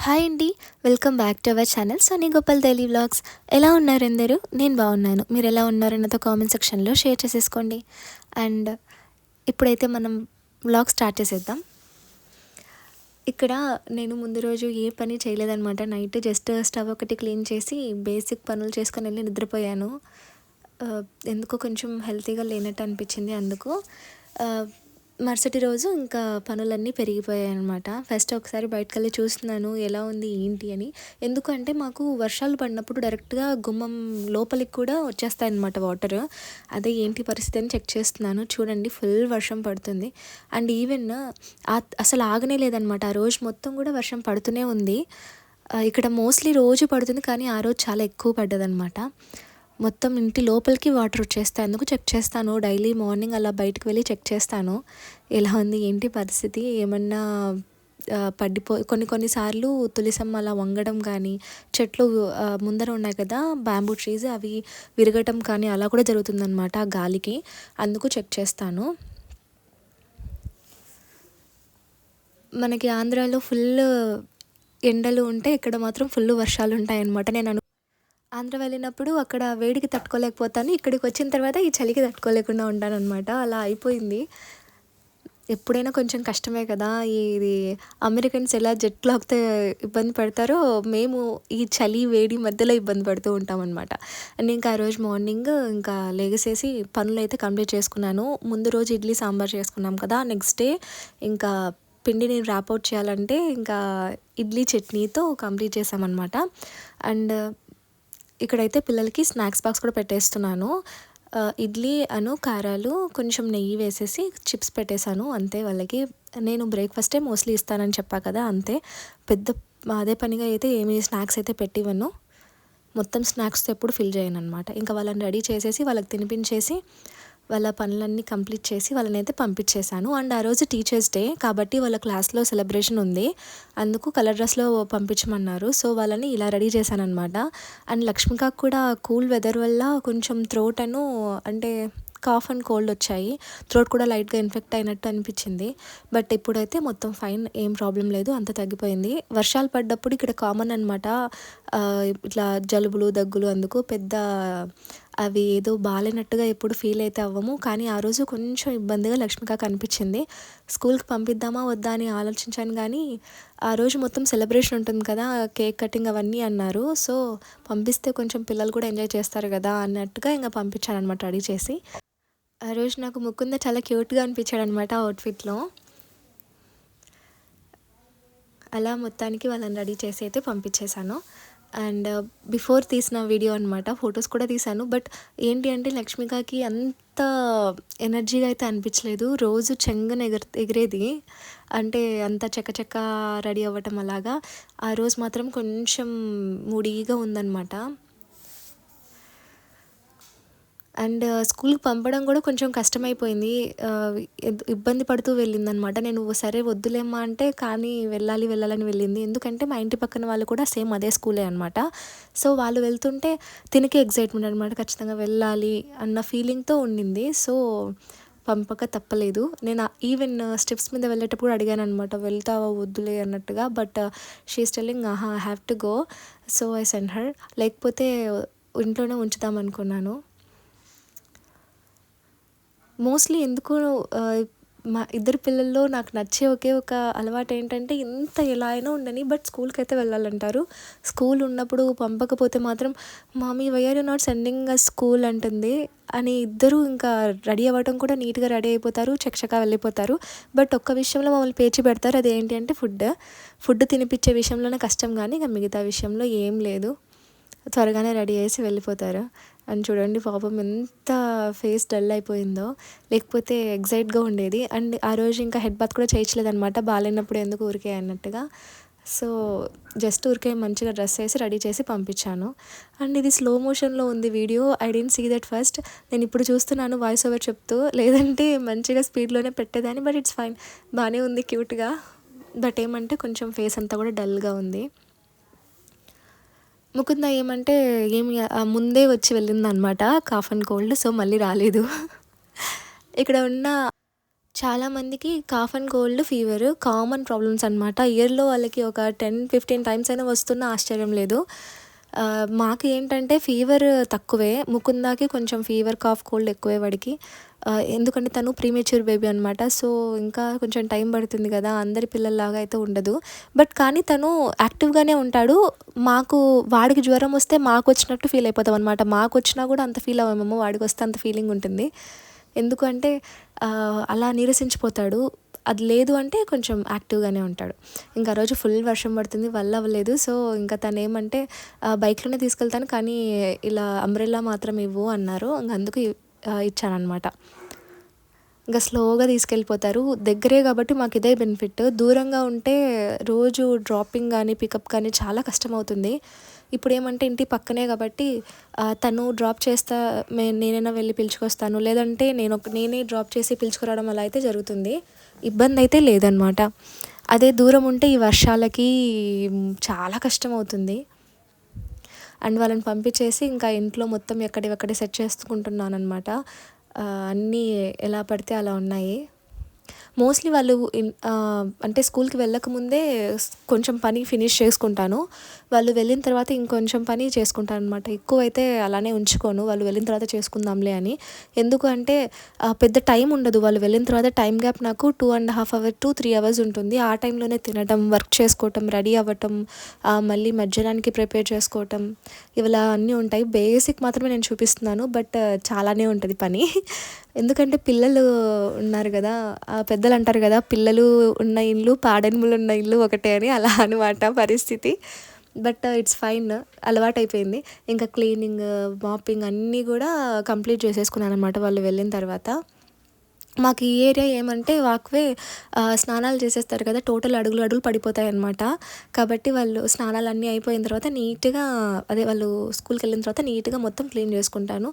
Hi అండి. Welcome back to our channel Sony Gopal daily vlogs. ఎలా ఉన్నారు అందరూ? నేను బాగున్నాను. మీరు ఎలా ఉన్నారు నాతో కామెంట్ సెక్షన్లో షేర్ చేసేసుకోండి. అండ్ ఇప్పుడైతే మనం వ్లాగ్ స్టార్ట్ చేసేద్దాం. ఇక్కడ నేను ముందు రోజు ఏ పని చేయలేదన్నమాట. నైట్ జస్ట్ స్టవ్ ఒకటి క్లీన్ చేసి బేసిక్ పనులు చేసుకొని వెళ్ళి నిద్రపోయాను. ఎందుకో కొంచెం హెల్తీగా లేనట్టు అనిపించింది. అందుకు మరుసటి రోజు ఇంకా పనులన్నీ పెరిగిపోయాయి అనమాట. ఫస్ట్ ఒకసారి బయటకెళ్ళి చూస్తున్నాను ఎలా ఉంది ఏంటి అని. ఎందుకంటే మాకు వర్షాలు పడినప్పుడు డైరెక్ట్గా గుమ్మం లోపలికి కూడా వచ్చేస్తాయి అనమాట వాటర్. అదే ఏంటి పరిస్థితి అని చెక్ చేస్తున్నాను. చూడండి, ఫుల్ వర్షం పడుతుంది. అండ్ ఈవెన్ అసలు ఆగనే లేదనమాట. ఆ రోజు మొత్తం కూడా వర్షం పడుతూనే ఉంది. ఇక్కడ మోస్ట్లీ రోజు పడుతుంది, కానీ ఆ రోజు చాలా ఎక్కువ పడ్డదనమాట. మొత్తం ఇంటి లోపలికి వాటర్ వచ్చేస్తాయి. అందుకు చెక్ చేస్తాను డైలీ మార్నింగ్ అలా బయటకు వెళ్ళి చెక్ చేస్తాను ఎలా ఉంది ఏంటి పరిస్థితి. ఏమన్నా కొన్నిసార్లు తులిసం అలా వంగడం కానీ, చెట్లు ముందర ఉన్నాయి కదా బ్యాంబూ ట్రీస్, అవి విరగటం కానీ అలా కూడా జరుగుతుందన్నమాట ఆ గాలికి. అందుకు చెక్ చేస్తాను. మనకి ఆంధ్రాలో ఫుల్ ఎండలు ఉంటే ఇక్కడ మాత్రం ఫుల్ వర్షాలు ఉంటాయన్నమాట. నేను ఆంధ్ర వెళ్ళినప్పుడు అక్కడ వేడికి తట్టుకోలేకపోతాను, ఇక్కడికి వచ్చిన తర్వాత ఈ చలికి తట్టుకోలేకుండా ఉంటానన్నమాట. అలా అయిపోయింది. ఎప్పుడైనా కొంచెం కష్టమే కదా. ఇది అమెరికన్స్ ఎలా జెట్ లాక్తో ఇబ్బంది పడతారో మేము ఈ చలి వేడి మధ్యలో ఇబ్బంది పడుతూ ఉంటామన్నమాట. అండ్ ఇంకా ఆ రోజు మార్నింగ్ ఇంకా లేగసేసి పనులు అయితే కంప్లీట్ చేసుకున్నాను. ముందు రోజు ఇడ్లీ సాంబార్ చేసుకున్నాం కదా, నెక్స్ట్ డే ఇంకా పిండిని ర్యాప్ అవుట్ చేయాలంటే ఇంకా ఇడ్లీ చట్నీతో కంప్లీట్ చేసామన్నమాట. అండ్ ఇక్కడైతే పిల్లలకి స్నాక్స్ బాక్స్ కూడా పెట్టేస్తున్నాను. ఇడ్లీ కారాలు కొంచెం నెయ్యి వేసేసి చిప్స్ పెట్టేశాను అంతే వాళ్ళకి. నేను బ్రేక్ఫాస్టే మోస్ట్లీ ఇస్తానని చెప్పా కదా, అంతే. పెద్ద అదే పనిగా అయితే ఏమి స్నాక్స్ అయితే పెట్టివ్వను. మొత్తం స్నాక్స్తో ఎప్పుడు ఫిల్ చేయను అనమాట. ఇంకా వాళ్ళని రెడీ చేసేసి వాళ్ళకి తినిపించేసి వాళ్ళ పనులన్నీ కంప్లీట్ చేసి వాళ్ళని అయితే పంపించేశాను. అండ్ ఆ రోజు టీచర్స్ డే కాబట్టి వాళ్ళ క్లాస్లో సెలబ్రేషన్ ఉంది. అందుకు కలర్ డ్రెస్లో పంపించమన్నారు. సో వాళ్ళని ఇలా రెడీ చేశాను అనమాట. అండ్ లక్ష్మికకు కూడా కూల్ వెదర్ వల్ల కొంచెం థ్రోట్ అంటే కాఫ్ అండ్ కోల్డ్ వచ్చాయి. థ్రోట్ కూడా లైట్గా ఇన్ఫెక్ట్ అయినట్టు అనిపించింది. బట్ ఇప్పుడైతే మొత్తం ఫైన్, ఏం ప్రాబ్లం లేదు, అంత తగ్గిపోయింది. వర్షాలు పడ్డప్పుడు ఇక్కడ కామన్ అనమాట ఇట్లా జలుబులు దగ్గులు. అందుకు పెద్ద అవి ఏదో బాగాలేనట్టుగా ఎప్పుడు ఫీల్ అయితే అవ్వము. కానీ ఆ రోజు కొంచెం ఇబ్బందిగా లక్ష్మికకు అనిపించింది. స్కూల్కి పంపిద్దామా వద్దా అని ఆలోచించాను, కానీ ఆ రోజు మొత్తం సెలబ్రేషన్ ఉంటుంది కదా, కేక్ కటింగ్ అవన్నీ అన్నారు. సో పంపిస్తే కొంచెం పిల్లలు కూడా ఎంజాయ్ చేస్తారు కదా అన్నట్టుగా ఇంకా పంపించాను అనమాట రెడీ చేసి. ఆ రోజు నాకు ముకుంద చాలా క్యూట్గా అనిపించాడు అనమాట అవుట్ఫిట్లో. అలా మొత్తానికి వాళ్ళని రెడీ చేసి అయితే పంపించేశాను. అండ్ బిఫోర్ తీసిన వీడియో అనమాట, ఫొటోస్ కూడా తీశాను. బట్ ఏంటి అంటే లక్ష్మికకి అంత ఎనర్జీగా అయితే అనిపించలేదు. రోజు చెంగన ఎగిరేది, అంటే అంత చక్క రెడీ అవ్వటం అలాగా. ఆ రోజు మాత్రం కొంచెం మూడీగా ఉందన్నమాట. అండ్ స్కూల్కి పంపడం కూడా కొంచెం కష్టమైపోయింది. ఇబ్బంది పడుతూ వెళ్ళిందనమాట. నేను సరే వద్దులేమ్మా అంటే, కానీ వెళ్ళాలని వెళ్ళింది. ఎందుకంటే మా ఇంటి పక్కన వాళ్ళు కూడా సేమ్ అదే స్కూలే అనమాట. సో వాళ్ళు వెళ్తుంటే తినకే ఎగ్జైట్మెంట్ అనమాట, ఖచ్చితంగా వెళ్ళాలి అన్న ఫీలింగ్తో ఉండింది. సో పంపక తప్పలేదు. నేను ఈవెన్ స్టెప్స్ మీద వెళ్ళేటప్పుడు అడిగాను అనమాట, వెళ్తావా వద్దులే అన్నట్టుగా. But she's telling I have to go. So I send her. లేకపోతే ఇంట్లోనే ఉంచుదాం అనుకున్నాను. మోస్ట్లీ ఎందుకు మా ఇద్దరు పిల్లల్లో నాకు నచ్చే ఒకే ఒక అలవాటు ఏంటంటే, ఎలా అయినా ఉండని బట్ స్కూల్కి అయితే వెళ్ళాలంటారు. స్కూల్ ఉన్నప్పుడు పంపకపోతే మాత్రం mummy why are you not sending us school అంటుంది అని. ఇద్దరు ఇంకా రెడీ అవ్వడం కూడా నీట్గా రెడీ అయిపోతారు, చకచకా వెళ్ళిపోతారు. బట్ ఒక్క విషయంలో మమ్మల్ని పేచి పెడతారు. అది ఏంటి అంటే ఫుడ్ తినిపించే విషయంలోనే కష్టం, కానీ ఇంకా మిగతా విషయంలో ఏం లేదు. త్వరగానే రెడీ చేసి వెళ్ళిపోతారు. అండ్ చూడండి పాపం ఎంత ఫేస్ డల్ అయిపోయిందో, లేకపోతే ఎగ్జైట్గా ఉండేది. అండ్ ఆ రోజు ఇంకా హెడ్ బాత్ కూడా చేయించలేదన్నమాట, బాగాలేనప్పుడు ఎందుకు ఊరికే అన్నట్టుగా. సో జస్ట్ ఊరికే మంచిగా డ్రెస్ వేసి రెడీ చేసి పంపించాను. అండ్ ఇది స్లో మోషన్లో ఉంది video. I didn't see that first. నేను ఇప్పుడు చూస్తున్నాను వాయిస్ ఓవర్ చెప్తూ, లేదంటే మంచిగా స్పీడ్లోనే పెట్టేదాన్ని. బట్ ఇట్స్ ఫైన్, బాగానే ఉంది క్యూట్గా. బట్ ఏమంటే కొంచెం ఫేస్ అంతా కూడా డల్గా ఉంది. ముకుంద ఏమంటే ముందే వచ్చి వెళ్ళిందనమాట కాఫ్ అండ్ కోల్డ్. సో మళ్ళీ రాలేదు. ఇక్కడ ఉన్న చాలామందికి cough and cold, fever common problems అనమాట. ఇయర్‌లో వాళ్ళకి ఒక 10, 15 టైమ్స్ అయినా వస్తున్నా ఆశ్చర్యం లేదు. మాకు ఏంటంటే ఫీవర్ తక్కువే. ముకుందాకి కొంచెం ఫీవర్, కాఫ్, కోల్డ్ ఎక్కువే వాడికి. ఎందుకంటే తను ప్రీమెచ్యూర్ బేబీ అనమాట. సో, ఇంకా కొంచెం టైం పడుతుంది కదా! అందరి పిల్లల్లాగా అయితే ఉండదు. బట్ కానీ తను యాక్టివ్‌గానే ఉంటాడు. వాడికి జ్వరం వస్తే మాకొచ్చినట్టు ఫీల్ అయిపోతామనమాట. మాకొచ్చినా కూడా అంత ఫీల్ అవ్వమేమో, వాడికొస్తే అంత ఫీలింగ్ ఉంటుంది. ఎందుకంటే అలా నీరసించిపోతాడు. అది లేదు అంటే కొంచెం యాక్టివ్‌గానే ఉంటాడు. ఇంకా ఆ రోజు ఫుల్ వర్షం పడుతుంది. వల్ల అవ్వలేదు. సో, ఇంకా తనేమంటే బైక్‌లోనే తీసుకెళ్తాను కానీ ఇలా అంబ్రెల్లా మాత్రం ఇవ్వు అన్నారు. ఇంక అందుకు ఇచ్చాననమాట. ఇంకా స్లోగా తీసుకెళ్ళిపోతారు. దగ్గరే కాబట్టి మాకు ఇదే బెనిఫిట్. దూరంగా ఉంటే రోజు డ్రాపింగ్ కానీ, పికప్ కానీ చాలా కష్టమవుతుంది. ఇప్పుడేమంటే ఇంటి పక్కనే కాబట్టి తను డ్రాప్ చేస్తా నేనైనా వెళ్ళి పిలుచుకొస్తాను. లేదంటే నేనే డ్రాప్ చేసి పిలుచుకురావడం అలా అయితే జరుగుతుంది. ఇబ్బంది అయితే లేదనమాట. అదే దూరం ఉంటే ఈ వర్షాలకి చాలా కష్టమవుతుంది. అండ్ వాళ్ళని పంపించేసి ఇంకా ఇంట్లో మొత్తం ఎక్కడివక్కడే సెట్ చేసుకుంటున్నాననమాట. అన్నీ ఎలా పడితే అలా ఉన్నాయి. మోస్ట్లీ వాళ్ళు అంటే స్కూల్కి వెళ్ళకముందే కొంచెం పని ఫినిష్ చేసుకుంటాను. వాళ్ళు వెళ్ళిన తర్వాత ఇంకొంచెం పని చేసుకుంటాను అనమాట. ఎక్కువైతే అలానే ఉంచుకోను, వాళ్ళు వెళ్ళిన తర్వాత చేసుకుందాంలే అని. ఎందుకు అంటే పెద్ద టైం ఉండదు. వాళ్ళు వెళ్ళిన తర్వాత టైం గ్యాప్ నాకు 2.5 అవర్ టు 3 అవర్స్ ఉంటుంది. ఆ టైంలోనే తినడం, వర్క్ చేసుకోవటం, రెడీ అవ్వటం, మళ్ళీ మధ్యాహ్నానికి ప్రిపేర్ చేసుకోవటం, ఇలా అన్నీ ఉంటాయి. బేసిక్ మాత్రమే నేను చూపిస్తున్నాను. బట్ చాలానే ఉంటుంది పని. ఎందుకంటే పిల్లలు ఉన్నారు కదా, పెద్దలు అంటారు కదా, పిల్లలు ఉన్న ఇల్లు, పాడెనుములు ఉన్న ఇల్లు ఒకటే అని. అలా అనమాట పరిస్థితి. బట్ ఇట్స్ ఫైన్, అలవాటైపోయింది. ఇంకా క్లీనింగ్, మాపింగ్ అన్నీ కూడా కంప్లీట్ చేసేసుకున్నాను అనమాట వాళ్ళు వెళ్ళిన తర్వాత. మాకు ఈ ఏరియా ఏమంటే వాక్‌వే, స్నానాలు చేసేస్తారు కదా, టోటల్ అడుగులు అడుగులు పడిపోతాయన్నమాట. కాబట్టి వాళ్ళు స్నానాలన్నీ అయిపోయిన తర్వాత నీట్‌గా, అదే వాళ్ళు స్కూల్‌కెళ్ళిన తర్వాత నీట్‌గా మొత్తం క్లీన్ చేసుకుంటాను.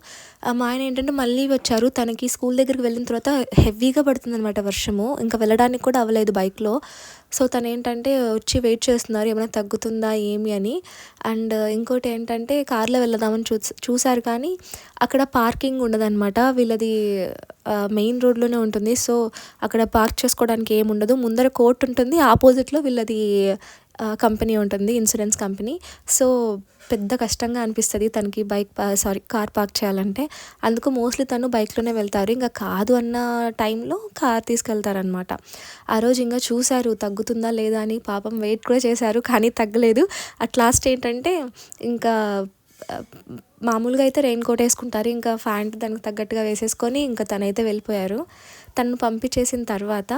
మా ఆయన ఏంటంటే మళ్ళీ వచ్చారు. తనకి స్కూల్ దగ్గరికి వెళ్ళిన తర్వాత హెవీగా పడుతుందనమాట వర్షము. ఇంకా వెళ్ళడానికి కూడా అవ్వలేదు బైక్‌లో. సో, తనేంటంటే వచ్చి వెయిట్ చేస్తున్నారు ఏమైనా తగ్గుతుందా ఏమి అని. అండ్ ఇంకోటి ఏంటంటే కార్‌లో వెళ్దామని చూసారు కానీ అక్కడ పార్కింగ్ ఉండదనమాట. వీళ్ళది మెయిన్ రోడ్లోనే ఉంటుంది. సో, అక్కడ పార్క్ చేసుకోవడానికి ఏముండదు. ముందర కోర్ట్ ఉంటుంది, ఆపోజిట్లో వీళ్ళది కంపెనీ ఉంటుంది, ఇన్సూరెన్స్ కంపెనీ. సో, పెద్ద కష్టంగా అనిపిస్తుంది తనకి కార్ పార్క్ చేయాలంటే. అందుకు మోస్ట్లీ తను బైక్‌లోనే వెళ్తారు. ఇంకా కాదు అన్న టైంలో కార్ తీసుకెళ్తారనమాట. ఆ రోజు ఇంకా చూశారు తగ్గుతుందా లేదా అని. పాపం వెయిట్ కూడా చేశారు కానీ తగ్గలేదు. అట్ లాస్ట్ ఏంటంటే ఇంకా మామూలుగా అయితే రెయిన్ కోట్ వేసుకుంటారు. ఇంకా ప్యాంట్ దానికి తగ్గట్టుగా వేసేసుకొని ఇంకా తనైతే వెళ్ళిపోయారు. తనను పంపించేసిన తర్వాత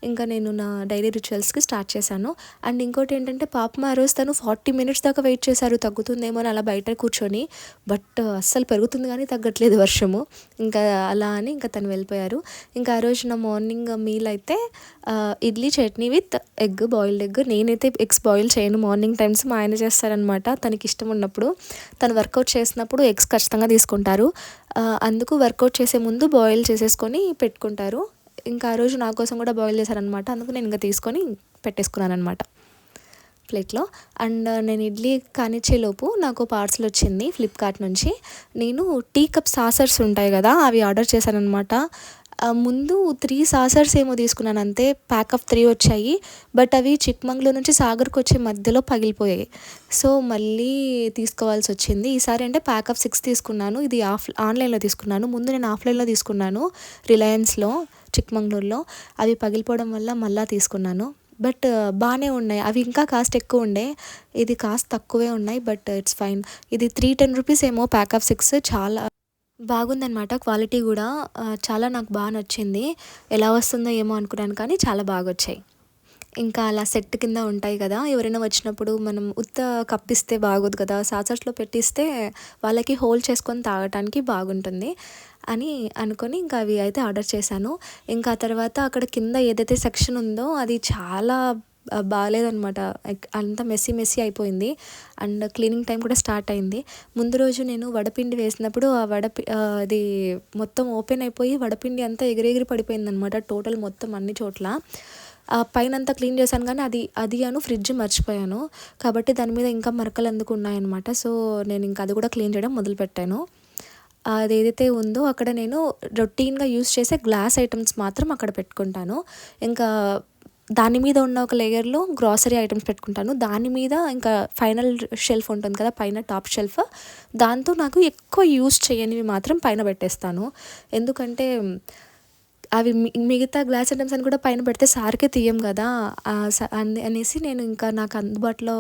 ఇంకా నేను నా డైలీ రిచువల్స్కి స్టార్ట్ చేశాను. అండ్ ఇంకోటి ఏంటంటే పాపం ఆ రోజు తను 40 మినిట్స్ దాకా వెయిట్ చేశారు తగ్గుతుందేమో అని అలా బయట కూర్చొని. బట్ అస్సలు పెరుగుతుంది కానీ తగ్గట్లేదు వర్షము. ఇంకా అలా అని ఇంకా తను వెళ్ళిపోయారు. ఇంకా ఆ రోజు నా మార్నింగ్ మీల్ అయితే idli chutney with egg, boiled egg. నేనైతే ఎగ్స్ బాయిల్ చేయను మార్నింగ్ టైమ్స్, మా ఆయన చేస్తారనమాట తనకి ఇష్టం ఉన్నప్పుడు. తను వర్కౌట్ చేసినప్పుడు ఎగ్స్ ఖచ్చితంగా తీసుకుంటారు. అందుకు వర్కౌట్ చేసే ముందు బాయిల్ చేసేసుకొని పెట్టుకుంటారు. ఇంకా ఆ రోజు నా కోసం కూడా బాయిల్ చేశారనమాట. అందుకు నేను ఇంకా తీసుకొని పెట్టేసుకున్నాను అనమాట ప్లేట్లో. అండ్ నేను ఇడ్లీ కానిచ్చేలోపు నాకు పార్సల్ వచ్చింది ఫ్లిప్కార్ట్ నుంచి. నేను టీ కప్ సాసర్స్ ఉంటాయి కదా, అవి ఆర్డర్ చేశానమాట. ముందు 3 సాసర్స్ ఏమో తీసుకున్నాను అంతే. ప్యాక్ ఆఫ్ 3 వచ్చాయి. బట్ అవి చిక్మంగళూరు నుంచి సాగర్కి వచ్చే మధ్యలో పగిలిపోయాయి. సో, మళ్ళీ తీసుకోవాల్సి వచ్చింది. ఈసారి అంటే ప్యాక్ ఆఫ్ 6 తీసుకున్నాను. ఇది ఆన్లైన్లో తీసుకున్నాను. ముందు నేను ఆఫ్లైన్లో తీసుకున్నాను, రిలయన్స్లో, చిక్మంగళూరులో. అవి పగిలిపోవడం వల్ల మళ్ళీ తీసుకున్నాను. బట్ బాగానే ఉన్నాయి. అవి ఇంకా కాస్ట్ ఎక్కువ ఉండే, ఇది కాస్ట్ తక్కువే ఉన్నాయి. But it's fine. ఇది 310 రూపీస్ ఏమో ప్యాక్ ఆఫ్ 6. చాలా బాగుందనమాట క్వాలిటీ కూడా. చాలా నాకు బాగా నచ్చింది. ఎలా వస్తుందో ఏమో అనుకున్నాను కానీ చాలా బాగా వచ్చాయి. ఇంకా అలా సెట్ కింద ఉంటాయి కదా, ఎవరైనా వచ్చినప్పుడు మనం ఉత్త కప్పిస్తే బాగోదు కదా, సాసర్స్లో పెట్టిస్తే వాళ్ళకి హోల్ చేసుకొని తాగటానికి బాగుంటుంది అని అనుకొని ఇంకా అవి అయితే ఆర్డర్ చేశాను. ఇంకా ఆ తర్వాత అక్కడ కింద ఏదైతే సెక్షన్ ఉందో అది చాలా బాగాలేదనమాట. అంతా మెస్సీ అయిపోయింది. అండ్ క్లీనింగ్ టైం కూడా స్టార్ట్ అయింది. ముందు రోజు నేను వడపిండి వేసినప్పుడు అది మొత్తం ఓపెన్ అయిపోయి వడపిండి అంతా ఎగిరెగిరి పడిపోయిందనమాట టోటల్ మొత్తం అన్ని చోట్ల. పైన అంతా క్లీన్ చేశాను కానీ అది ఫ్రిడ్జ్ మర్చిపోయాను. కాబట్టి దాని మీద ఇంకా మరకలు అందుకు ఉన్నాయన్నమాట. సో, నేను ఇంకా అది కూడా క్లీన్ చేయడం మొదలుపెట్టాను. అదేదైతే ఉందో అక్కడ నేను రొటీన్‌గా యూజ్ చేసే గ్లాస్ ఐటెమ్స్ మాత్రం అక్కడ పెట్టుకుంటాను. ఇంకా దాని మీద ఉన్న ఒక లేయర్‌లో గ్రాసరీ ఐటెమ్స్ పెట్టుకుంటాను. దాని మీద ఇంకా ఫైనల్ షెల్ఫ్ ఉంటుంది కదా! పైన టాప్ షెల్ఫ్. దాంతో నాకు ఎక్కువ యూజ్ చేయనివి మాత్రం పైన పెట్టేస్తాను. ఎందుకంటే అవి మిగతా గ్లాస్ ఐటెమ్స్ అని కూడా పైన పెడితే సార్‌కే తీయం గదా! అనేసి నేను ఇంకా నాకు అందుబాటులో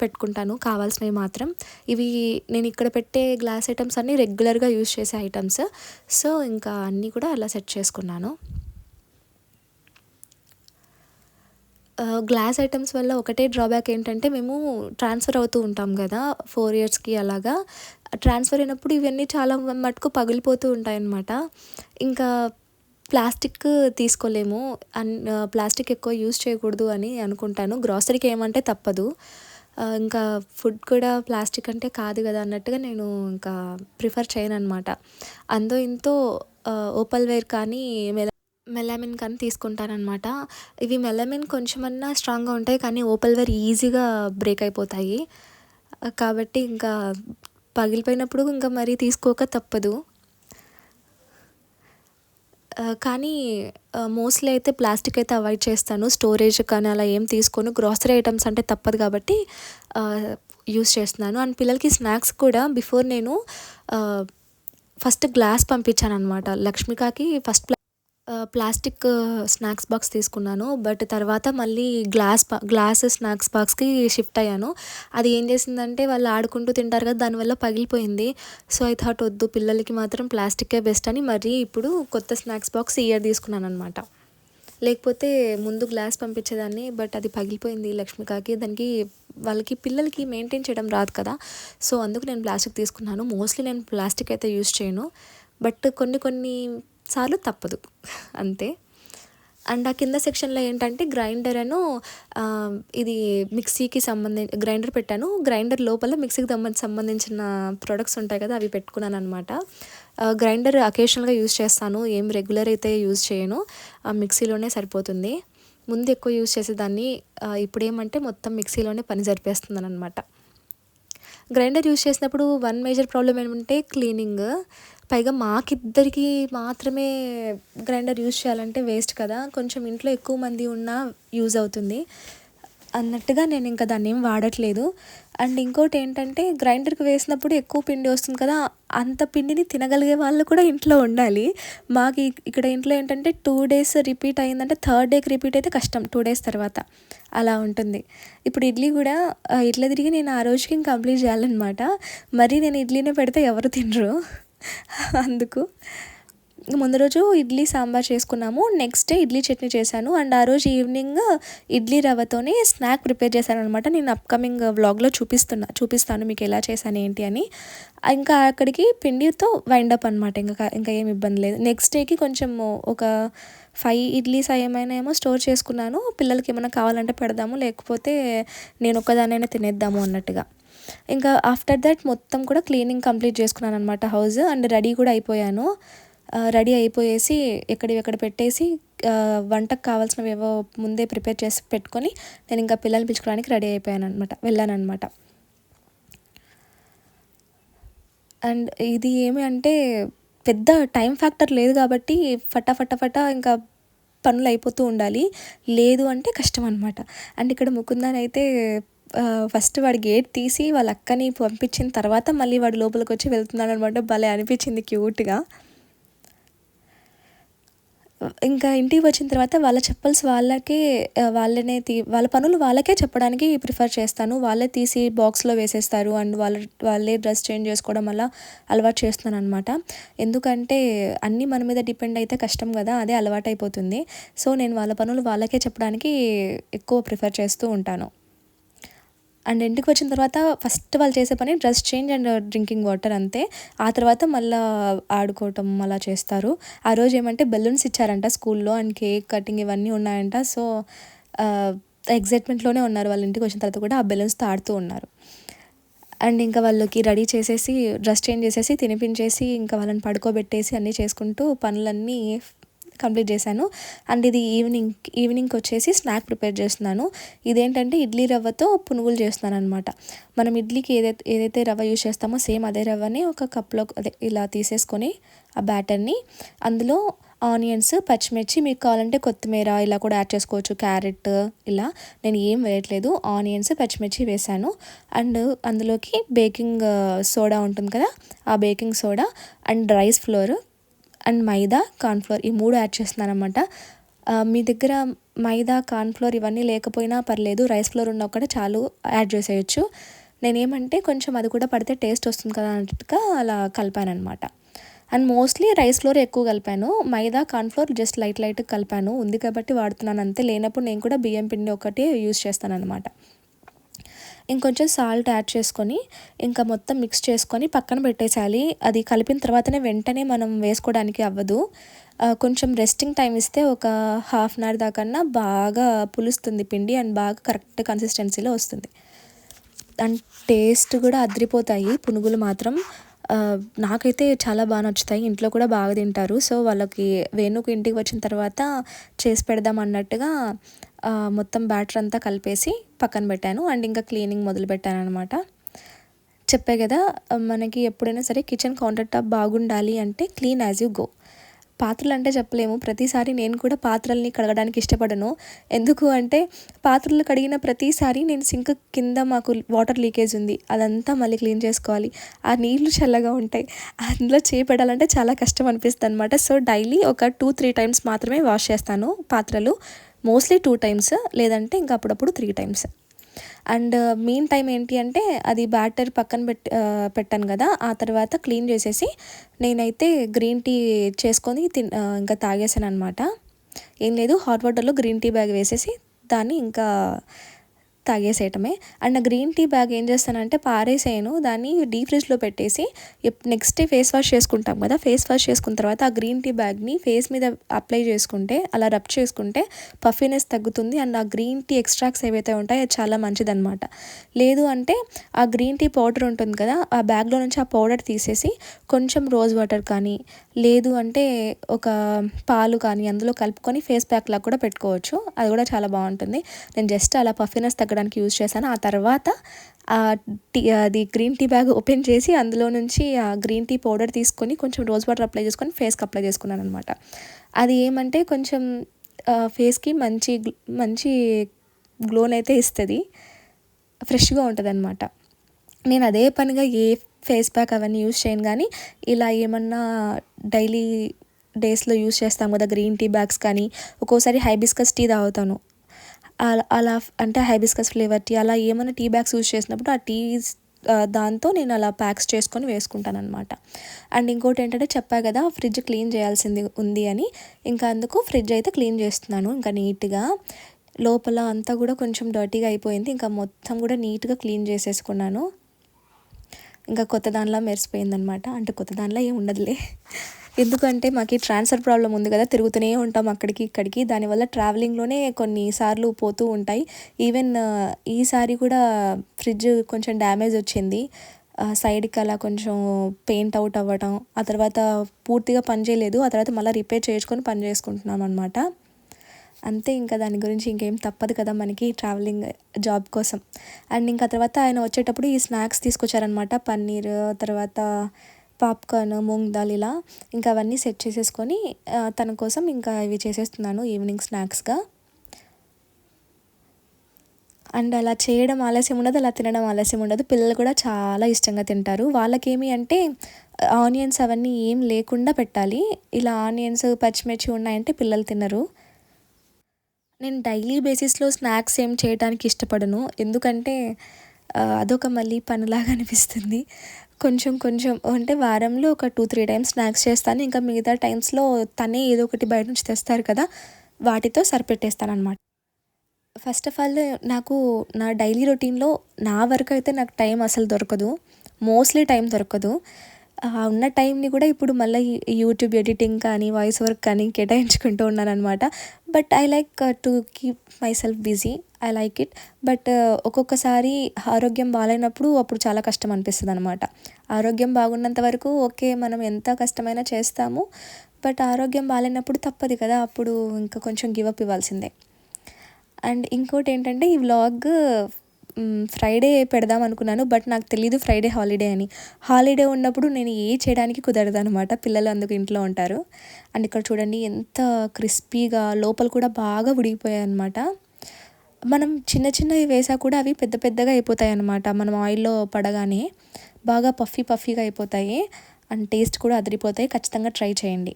పెట్టుకుంటాను కావాల్సినవి మాత్రం. ఇవి నేను ఇక్కడ పెట్టే గ్లాస్ ఐటెమ్స్ అన్నీ రెగ్యులర్‌గా యూజ్ చేసే ఐటెమ్స్. సో, ఇంకా అన్నీ కూడా అలా సెట్ చేసుకున్నాను. గ్లాస్ ఐటెమ్స్ వల్ల ఒకటే డ్రాబ్యాక్ ఏంటంటే మేము ట్రాన్స్‌ఫర్ అవుతూ ఉంటాం గదా! 4 ఇయర్స్‌కి అలాగా. ట్రాన్స్‌ఫర్ అయినప్పుడు ఇవన్నీ చాలా మటుకు పగిలిపోతూ ఉంటాయన్నమాట. ఇంకా ప్లాస్టిక్ తీసుకోలేము. ప్లాస్టిక్ ఎక్కువ యూజ్ చేయకూడదు అని అనుకుంటాను. గ్రాసరీకి ఏమంటే తప్పదు. ఇంకా ఫుడ్ కూడా ప్లాస్టిక్ అంటే కాదు గదా అన్నట్టుగా నేను ఇంకా ప్రిఫర్ చేయననమాట. అంతో ఇంతో ఓపల్‌వేర్ కానీ మెలామిన్ కానీ తీసుకుంటాననమాట. ఇవి మెలామిన్ కొంచెమన్నా స్ట్రాంగ్‌గా ఉంటాయి. కానీ ఓపల్‌వేర్ ఈజీగా బ్రేక్ అయిపోతాయి. కాబట్టి ఇంకా పగిలిపోయినప్పుడు ఇంకా మరీ తీసుకోక తప్పదు. కానీ మోస్ట్‌లీ అయితే ప్లాస్టిక్ అయితే అవాయిడ్ చేస్తాను. స్టోరేజ్ కానీ అలా ఏం తీసుకోను. గ్రాసరీ ఐటెమ్స్ అంటే తప్పదు కాబట్టి యూజ్ చేస్తున్నాను. అండ్ పిల్లలకి స్నాక్స్ కూడా బిఫోర్ నేను ఫస్ట్ గ్లాస్ పంపించాననమాట. లక్ష్మికకి ఫస్ట్ ప్లాస్టిక్ స్నాక్స్ బాక్స్ తీసుకున్నాను. బట్ తర్వాత మళ్ళీ గ్లాస్ స్నాక్స్ బాక్స్‌కి షిఫ్ట్ అయ్యాను. అది ఏం చేసిందంటే వాళ్ళు ఆడుకుంటూ తింటారు కదా! దానివల్ల పగిలిపోయింది. సో, ఐ థాట్ వద్దు పిల్లలకి మాత్రం ప్లాస్టిక్కే బెస్ట్ అని మరీ ఇప్పుడు కొత్త స్నాక్స్ బాక్స్ ఈ ఇయర్ తీసుకున్నాననమాట. లేకపోతే ముందు గ్లాస్ పంపించేదాన్ని. బట్ అది పగిలిపోయింది లక్ష్మికకి. దానికి వాళ్ళకి పిల్లలకి మెయింటైన్ చేయడం రాదు కదా! సో, అందుకు నేను ప్లాస్టిక్ తీసుకున్నాను. మోస్ట్‌లీ నేను ప్లాస్టిక్ అయితే యూజ్ చేయను. బట్ కొన్ని సార్లు తప్పదు అంతే. అండ్ ఆ కింద సెక్షన్‌లో ఏంటంటే గ్రైండరను ఇది మిక్సీకి గ్రైండర్ పెట్టాను. గ్రైండర్ లోపల మిక్సీకి సంబంధించిన ప్రొడక్ట్స్ ఉంటాయి కదా! అవి పెట్టుకున్నాననమాట. గ్రైండర్ అకేషనల్‌గా యూజ్ చేస్తాను. ఏం రెగ్యులర్ అయితే యూజ్ చేయను. మిక్సీలోనే సరిపోతుంది. ముందు ఎక్కువ యూజ్ చేసేదాన్ని. ఇప్పుడేమంటే మొత్తం మిక్సీలోనే పని సరిపేస్తున్నాననమాట. గ్రైండర్ యూజ్ చేసినప్పుడు వన్ మేజర్ ప్రాబ్లమ్ ఏమంటే క్లీనింగ్. పైగా మాకిద్దరికి మాత్రమే గ్రైండర్ యూజ్ చేయాలంటే వేస్ట్ కదా! కొంచెం ఇంట్లో ఎక్కువ మంది ఉన్నా యూజ్ అవుతుంది అన్నట్టుగా నేను ఇంకా దాన్నేం వాడట్లేదు. అండ్ ఇంకోటి ఏంటంటే గ్రైండర్‌కి వేసినప్పుడు ఎక్కువ పిండి వస్తుంది కదా! అంత పిండిని తినగలిగే వాళ్ళు కూడా ఇంట్లో ఉండాలి. మాకు ఇక్కడ ఇంట్లో ఏంటంటే 2 డేస్ రిపీట్ అయిందంటే థర్డ్ డేకి రిపీట్ అయితే కష్టం 2 డేస్ తర్వాత. అలా ఉంటుంది. ఇప్పుడు ఇడ్లీ కూడా ఇట్లా తిరిగి నేను ఆ రోజుకి ఇంక కంప్లీట్ చేయాలనమాట. మరి నేను ఇడ్లీనే పెడితే ఎవరు తినరు. అందుకు ముందు రోజు ఇడ్లీ సాంబార్ చేసుకున్నాము. నెక్స్ట్ డే ఇడ్లీ చట్నీ చేశాను. అండ్ ఆ రోజు ఈవినింగ్ ఇడ్లీ రవ్వతోని స్నాక్ ప్రిపేర్ చేశాననమాట. నేను అప్‌కమింగ్ వ్లాగ్‌లో చూపిస్తాను మీకు ఎలా చేశాను ఏంటి అని. ఇంకా అక్కడికి పిండితో వైండ్ అప్ అనమాట. ఇంకా ఏమి ఇబ్బంది లేదు. నెక్స్ట్ డేకి కొంచెం ఒక 5 ఇడ్లీస్ ఏమో స్టోర్ చేసుకున్నాను. పిల్లలకి ఏమైనా కావాలంటే పెడదాము, లేకపోతే నేను ఒక్కదాన్నైనా తినేద్దాము అన్నట్టుగా. ఇంకా ఆఫ్టర్ దట్ మొత్తం కూడా క్లీనింగ్ కంప్లీట్ చేసుకున్నాననమాట హౌస్. అండ్ రెడీ కూడా అయిపోయాను. రెడీ అయిపోయేసి ఎక్కడివి అక్కడ పెట్టేసి వంటకు కావాల్సినవి ఏవో ముందే ప్రిపేర్ చేసి పెట్టుకొని నేను ఇంకా పిల్లల్ని పిలుచుకోవడానికి రెడీ వెళ్ళాననమాట. అండ్ ఇది ఏమి అంటే పెద్ద టైం ఫ్యాక్టర్ లేదు కాబట్టి ఫటా ఇంకా పనులు అయిపోతూ ఉండాలి. లేదు అంటే కష్టం అనమాట. అండ్ ఇక్కడ ముకుందనైతే ఫస్ట్ వాడు గేట్ తీసి వాళ్ళ అక్కని పంపించిన తర్వాత మళ్ళీ వాడు లోపలికొచ్చి వెళ్తున్నాడనమాట. భలే అనిపించింది క్యూట్‌గా. ఇంకా ఇంటికి వచ్చిన తర్వాత వాళ్ళ చెప్పల్స్ వాళ్ళకే వాళ్ళ పనులు వాళ్ళకే చెప్పడానికి ప్రిఫర్ చేస్తాను. వాళ్ళే తీసి బాక్స్‌లో వేసేస్తారు. అండ్ వాళ్ళే డ్రెస్ చేంజ్ చేసుకోవడం అలా అలవాటు చేస్తున్నాననమాట. ఎందుకంటే అన్నీ మన మీద డిపెండ్ అయితే కష్టం కదా! అదే అలవాటైపోతుంది. సో, నేను వాళ్ళ పనులు వాళ్ళకే చెప్పడానికి ఎక్కువ ప్రిఫర్ చేస్తూ ఉంటాను. అండ్ ఇంటికి వచ్చిన తర్వాత ఫస్ట్ వాళ్ళు చేసే పని dress change and drinking water అంతే. ఆ తర్వాత మళ్ళా ఆడుకోవటం అలా చేస్తారు. ఆ రోజు ఏమంటే బెలూన్స్ ఇచ్చారంట స్కూల్లో. అండ్ కేక్ కటింగ్ ఇవన్నీ ఉన్నాయంట. సో, ఎక్సైట్మెంట్‌లోనే ఉన్నారు. వాళ్ళ ఇంటికి వచ్చిన తర్వాత కూడా ఆ బెలూన్స్‌తో ఆడుతూ ఉన్నారు. అండ్ ఇంకా వాళ్ళకి రెడీ చేసేసి డ్రెస్ చేంజ్ చేసేసి తినిపించేసి ఇంకా వాళ్ళని పడుకోబెట్టేసి అన్నీ చేసుకుంటూ పనులన్నీ కంప్లీట్ చేశాను. అండ్ ఇది ఈవినింగ్కి వచ్చేసి స్నాక్ ప్రిపేర్ చేస్తున్నాను. ఇదేంటంటే ఇడ్లీ రవ్వతో పునుగులు చేస్తున్నాను అనమాట. మనం ఇడ్లీకి ఏదైతే రవ్వ యూజ్ చేస్తామో సేమ్ అదే రవ్వని ఒక కప్లో ఇలా తీసేసుకొని ఆ బ్యాటర్ని అందులో ఆనియన్స్, పచ్చిమిర్చి, మీకు కావాలంటే కొత్తిమీర ఇలా కూడా యాడ్ చేసుకోవచ్చు, క్యారెట్ ఇలా. నేను ఏం వేయట్లేదు, ఆనియన్స్, పచ్చిమిర్చి వేసాను. అండ్ అందులోకి బేకింగ్ సోడా ఉంటుంది కదా, ఆ baking soda and rice flour and maida, cornflour ఈ 3 యాడ్ చేస్తున్నాను అనమాట. మీ దగ్గర మైదా, కార్న్ఫ్లోర్ ఇవన్నీ లేకపోయినా పర్లేదు, రైస్ ఫ్లోర్ ఉన్న కూడా చాలు, యాడ్ చేసేయచ్చు. నేనేమంటే కొంచెం అది కూడా పడితే టేస్ట్ వస్తుంది కదా అన్నట్టుగా అలా కలిపాను అనమాట. అండ్ మోస్ట్లీ రైస్ ఫ్లోర్ ఎక్కువ కలిపాను, మైదా, కార్న్ఫ్లోర్ జస్ట్ లైట్ కలిపాను. ఉంది కాబట్టి వాడుతున్నాను అంతే, లేనప్పుడు నేను కూడా బియ్యం పిండి ఒకటి యూజ్ చేస్తాను అనమాట. ఇంకొంచెం సాల్ట్ యాడ్ చేసుకొని ఇంకా మొత్తం మిక్స్ చేసుకొని పక్కన పెట్టేసేయాలి. అది కలిపిన తర్వాతనే వెంటనే మనం వేసుకోవడానికి అవ్వదు. కొంచెం రెస్టింగ్ టైం ఇస్తే ఒక హాఫ్ అన్ అవర్ దాకన్నా బాగా పులుస్తుంది పిండి అండ్ బాగా కరెక్ట్ కన్సిస్టెన్సీలో వస్తుంది. అండ్ టేస్ట్ కూడా అదిరిపోతాయి పునుగులు మాత్రం. నాకైతే చాలా బాగా నచ్చుతాయి, ఇంట్లో కూడా బాగా తింటారు. సో వాళ్ళకి వేణుకు ఇంటికి వచ్చిన తర్వాత చేసి పెడదాం అన్నట్టుగా మొత్తం బ్యాటర్ అంతా కలిపేసి పక్కన పెట్టాను. అండ్ ఇంకా క్లీనింగ్ మొదలుపెట్టాను అనమాట. చెప్పే కదా, మనకి ఎప్పుడైనా సరే కిచెన్ కౌంటర్ టాప్ బాగుండాలి అంటే క్లీన్ యాజ్ యూ గో. పాత్రలు అంటే చెప్పలేము, ప్రతిసారి నేను కూడా పాత్రల్ని కడగడానికి ఇష్టపడను. ఎందుకు అంటే పాత్రలు కడిగిన ప్రతిసారి నేను సింక్ కింద మాకు వాటర్ లీకేజ్ ఉంది, అదంతా మళ్ళీ క్లీన్ చేసుకోవాలి. ఆ నీళ్లు చల్లగా ఉంటాయి, అందులో చేపెడాలంటే చాలా కష్టం అనిపిస్తుంది అనమాట. సో డైలీ ఒక 2-3 టైమ్స్ మాత్రమే వాష్ చేస్తాను పాత్రలు, మోస్ట్లీ 2 టైమ్స్, లేదంటే ఇంకా అప్పుడప్పుడు 3 టైమ్స్. అండ్ మెయిన్ టైం ఏంటి అంటే అది బ్యాటర్ పక్కన పెట్టాను కదా, ఆ తర్వాత క్లీన్ చేసేసి నేనైతే గ్రీన్ టీ చేసుకొని ఇంకా తాగేసాను అనమాట. ఏం లేదు, హాట్ వాటర్లో గ్రీన్ టీ బ్యాగ్ వేసేసి దాన్ని ఇంకా తాగేసేయటమే. అండ్ గ్రీన్ టీ బ్యాగ్ ఏం చేస్తానంటే పారేసేయను, దాన్ని డీప్ ఫ్రిడ్జ్లో పెట్టేసి నెక్స్ట్ డే ఫేస్ వాష్ చేసుకుంటాం కదా, ఫేస్ వాష్ చేసుకున్న తర్వాత ఆ గ్రీన్ టీ బ్యాగ్ని ఫేస్ మీద అప్లై చేసుకుంటే, అలా రబ్ చేసుకుంటే పఫీనెస్ తగ్గుతుంది. అండ్ ఆ గ్రీన్ టీ ఎక్స్ట్రాక్ట్స్ ఏవైతే ఉంటాయో అది చాలా మంచిదన్నమాట. లేదు అంటే ఆ గ్రీన్ టీ పౌడర్ ఉంటుంది కదా, ఆ బ్యాగ్లో నుంచి ఆ పౌడర్ తీసేసి కొంచెం రోజ్ వాటర్ కానీ, లేదు అంటే ఒక పాలు కానీ అందులో కలుపుకొని ఫేస్ ప్యాక్ లాగా కూడా పెట్టుకోవచ్చు, అది కూడా చాలా బాగుంటుంది. నేను జస్ట్ అలా పఫీనెస్ తగ్గడానికి యూజ్ చేశాను. ఆ తర్వాత అది గ్రీన్ టీ బ్యాగ్ ఓపెన్ చేసి అందులో నుంచి ఆ గ్రీన్ టీ పౌడర్ తీసుకొని కొంచెం రోజ్ వాటర్ అప్లై చేసుకొని ఫేస్కి అప్లై చేసుకున్నాను అనమాట. అది ఏమంటే కొంచెం ఫేస్కి మంచి గ్లోనైతే ఇస్తుంది, ఫ్రెష్గా ఉంటుంది అనమాట. నేను అదే పనిగా ఏ ఫేస్ ప్యాక్ అవన్నీ యూజ్ చేయను, కానీ ఇలా ఏమన్నా డైలీ డేస్లో యూజ్ చేస్తాం కదా గ్రీన్ టీ బ్యాగ్స్ కానీ, ఒక్కోసారి హైబిస్కస్ టీ తాగుతాను, అలా అంటే హైబిస్కస్ ఫ్లేవర్ టీ, అలా ఏమైనా టీ బ్యాగ్స్ యూజ్ చేసినప్పుడు ఆ టీ దాంతో నేను అలా ప్యాక్స్ చేసుకొని వేసుకుంటాను అనమాట. అండ్ ఇంకోటి ఏంటంటే చెప్పా కదా ఫ్రిడ్జ్ క్లీన్ చేయాల్సింది ఉంది అని, ఇంకా అందుకు ఫ్రిడ్జ్ అయితే క్లీన్ చేస్తున్నాను. ఇంకా నీట్గా లోపల అంతా కూడా కొంచెం డర్టీగా అయిపోయింది, ఇంకా మొత్తం కూడా నీట్గా క్లీన్ చేసేసుకున్నాను. ఇంకా కొత్త దానిలా మెరిసిపోయిందనమాట. అంటే కొత్త దానిలా ఏం ఉండదులే, ఎందుకంటే మాకు ట్రాన్స్ఫర్ ప్రాబ్లం ఉంది కదా, తిరుగుతూనే ఉంటాం అక్కడికి ఇక్కడికి, దానివల్ల ట్రావెలింగ్లోనే కొన్నిసార్లు పోతూ ఉంటాయి. ఈవెన్ ఈసారి కూడా ఫ్రిడ్జ్ కొంచెం డ్యామేజ్ వచ్చింది, సైడ్కి అలా కొంచెం పెయింట్ అవుట్ అవ్వటం, ఆ తర్వాత పూర్తిగా పని చేయలేదు, ఆ తర్వాత మళ్ళీ రిపేర్ చేసుకొని పని చేసుకుంటున్నాం అనమాట. అంతే, ఇంకా దాని గురించి ఇంకేం తప్పదు కదా మనకి ట్రావెలింగ్ జాబ్ కోసం. అండ్ ఇంకా తర్వాత ఆయన వచ్చేటప్పుడు ఈ స్నాక్స్ తీసుకొచ్చారనమాట, పన్నీర్, తర్వాత పాప్కార్న్, మూంగ్ దాల్, ఇలా ఇంకా అవన్నీ సెట్ చేసేసుకొని తన కోసం ఇంకా ఇవి చేసేస్తున్నాను ఈవినింగ్ స్నాక్స్గా. అండ్ అలా చేయడం ఆలస్యం ఉండదు, అలా తినడం ఆలస్యం ఉండదు, పిల్లలు కూడా చాలా ఇష్టంగా తింటారు. వాళ్ళకేమి అంటే ఆనియన్స్ అవన్నీ ఏం లేకుండా పెట్టాలి, ఇలా ఆనియన్స్, పచ్చిమిర్చి ఉన్నాయంటే పిల్లలు తినరు. నేను డైలీ బేసిస్లో స్నాక్స్ ఏం చేయడానికి ఇష్టపడను, ఎందుకంటే అదొక మళ్ళీ పనిలాగా అనిపిస్తుంది. కొంచెం అంటే వారంలో ఒక 2-3 టైమ్స్ స్నాక్స్ చేస్తాను, ఇంకా మిగతా టైమ్స్లో తనే ఏదో ఒకటి బయట నుంచి తెస్తారు కదా, వాటితో సరిపెట్టేస్తాను అనమాట. ఫస్ట్ ఆఫ్ ఆల్ నాకు నా డైలీ రొటీన్లో నా వరకు అయితే నాకు టైం అసలు దొరకదు, మోస్ట్లీ టైం దొరకదు. ఉన్న టైంని కూడా ఇప్పుడు మళ్ళీ యూట్యూబ్ ఎడిటింగ్ కానీ వాయిస్ వర్క్ కానీ కేటాయించుకుంటూ ఉన్నాను అనమాట. But I like to keep my self busy, I like it. But ఒక్కొక్కసారి ఆరోగ్యం బాగాలేనప్పుడు అప్పుడు చాలా కష్టం అనిపిస్తుంది అనమాట. ఆరోగ్యం బాగున్నంత వరకు ఓకే, మనం ఎంత కష్టమైనా చేస్తాము, బట్ ఆరోగ్యం బాగాలేనప్పుడు తప్పదు కదా, అప్పుడు ఇంకా కొంచెం గివప్ ఇవ్వాల్సిందే. అండ్ ఇంకోటి ఏంటంటే ఈ వ్లాగ్ ఫ్రైడే పెడదాం అనుకున్నాను, బట్ నాకు తెలీదు ఫ్రైడే హాలిడే అని. హాలిడే ఉన్నప్పుడు నేను చేయడానికి కుదరదు అనమాట, పిల్లలు అందుకు ఇంట్లో ఉంటారు. అండ్ ఇక్కడ చూడండి ఎంత క్రిస్పీగా లోపల కూడా బాగా ఉడికిపోయాయి అనమాట. మనం చిన్న చిన్నవి వేసా కూడా అవి పెద్ద పెద్దగా అయిపోతాయి అన్నమాట, మనం ఆయిల్లో పడగానే బాగా పఫీగా అయిపోతాయి. అండ్ టేస్ట్ కూడా అదిరిపోతాయి. ఖచ్చితంగా ట్రై చేయండి.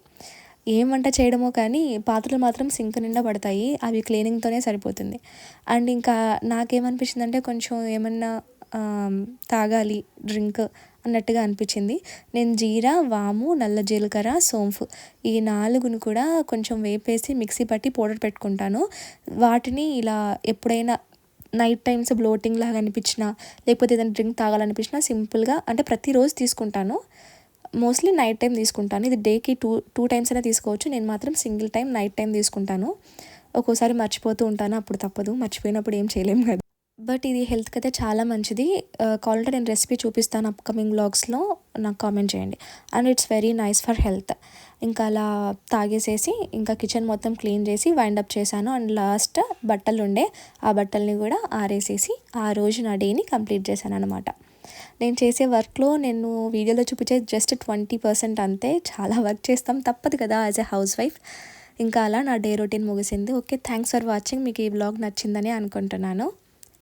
ఏం వంట చేయడమో కానీ పాత్రలు మాత్రం సింక్ నిండా పడతాయి, అవి క్లీనింగ్తోనే సరిపోతుంది. అండ్ ఇంకా నాకేమనిపించిందంటే కొంచెం ఏమన్నా తాగాలి డ్రింక్ అన్నట్టుగా అనిపించింది. నేను జీరా, వాము, నల్ల జీలకర్ర, సోంపు ఈ 4ని కూడా కొంచెం వేపేసి మిక్సీ పట్టి పౌడర్ పెట్టుకుంటాను. వాటిని ఇలా ఎప్పుడైనా నైట్ టైమ్స్ బ్లోటింగ్ లాగా అనిపించినా, లేకపోతే ఏదైనా డ్రింక్ తాగాలనిపించినా సింపుల్గా, అంటే ప్రతిరోజు తీసుకుంటాను, మోస్ట్లీ నైట్ టైం తీసుకుంటాను. ఇది డేకి టూ టైమ్స్ అయినా తీసుకోవచ్చు. నేను మాత్రం సింగిల్ టైం నైట్ టైం తీసుకుంటాను. ఒక్కోసారి మర్చిపోతూ ఉంటాను, అప్పుడు తప్పదు, మర్చిపోయినప్పుడు ఏం చేయలేము కదా. బట్ ఇది హెల్త్కి అయితే చాలా మంచిది. కావాలంటే నేను రెసిపీ చూపిస్తాను అప్కమింగ్ వ్లాగ్స్లో, నాకు కామెంట్ చేయండి. And it's very nice for health. ఇంకా అలా తాగేసేసి ఇంకా కిచెన్ మొత్తం క్లీన్ చేసి వైండప్ చేశాను. అండ్ లాస్ట్ బట్టలు ఉండే, ఆ బట్టల్ని కూడా ఆరేసేసి ఆ రోజు నా డేని కంప్లీట్ చేశాను అనమాట. నేను చేసే వర్క్లో నేను వీడియోలో చూపించే జస్ట్ 20% అంతే. చాలా వర్క్ చేస్తాం, తప్పదు కదా యాజ్ ఎ హౌస్ వైఫ్. ఇంకా అలా నా డే రొటీన్ ముగిసింది. Okay, thanks for watching. మీకు ఈ వ్లాగ్ నచ్చిందని అనుకుంటున్నాను.